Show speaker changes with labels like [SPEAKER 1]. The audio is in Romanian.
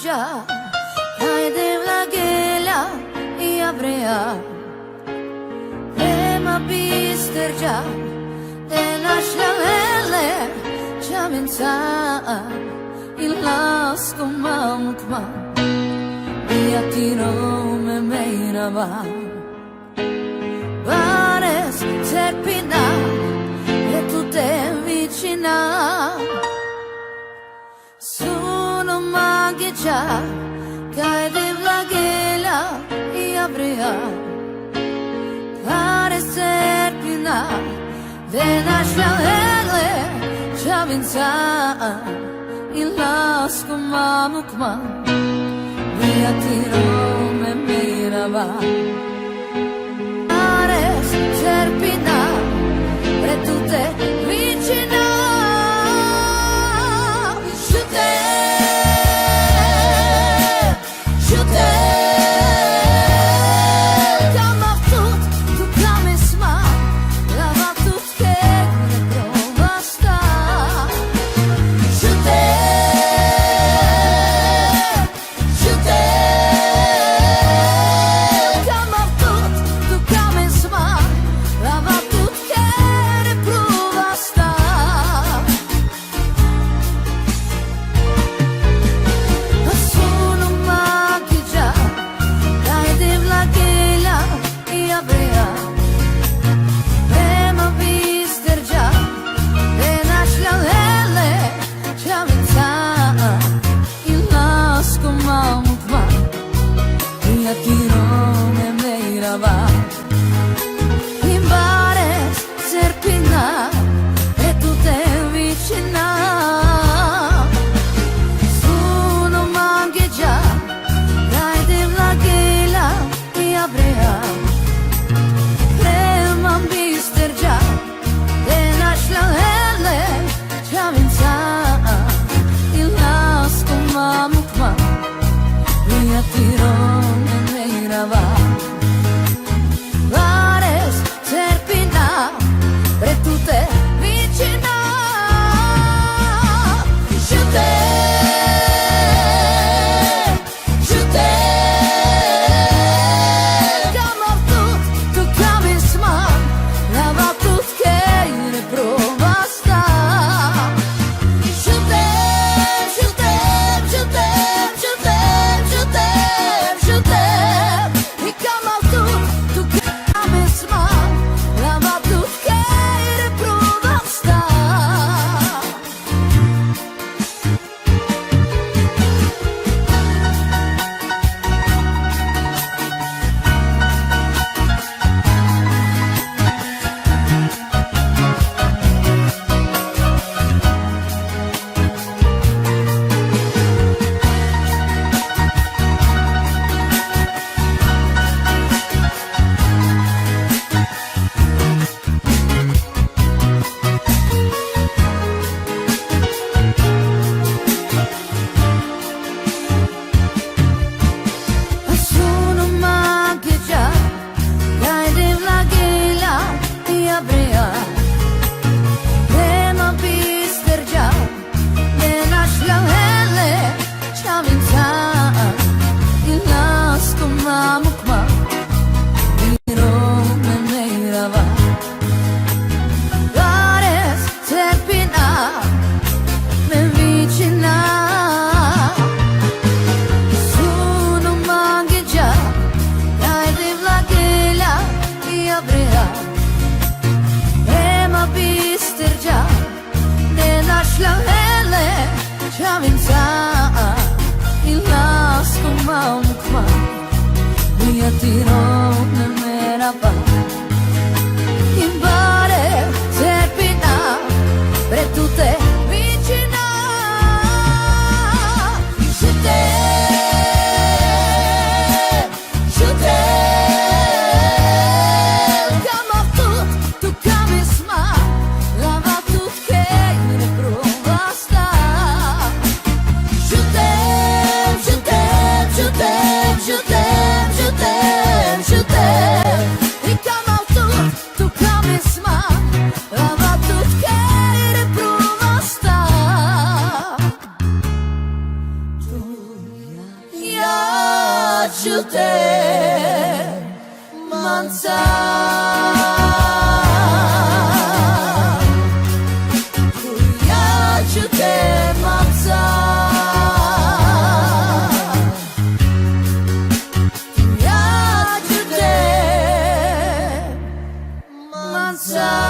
[SPEAKER 1] già, hai della ghela e avrea, e ma bister già, e lascia lele, già mensa, il lasco mamukma, via tiro me meina va, pares serpina, e tu te vicina. Sono maghicia, cae de vlaghela e abrea, pare serpina, de nascialele, ciavinza, il lasco mamukma, via tiro me mirava, pare serpina, e tu te vicina. Come on. te manța te manța te manța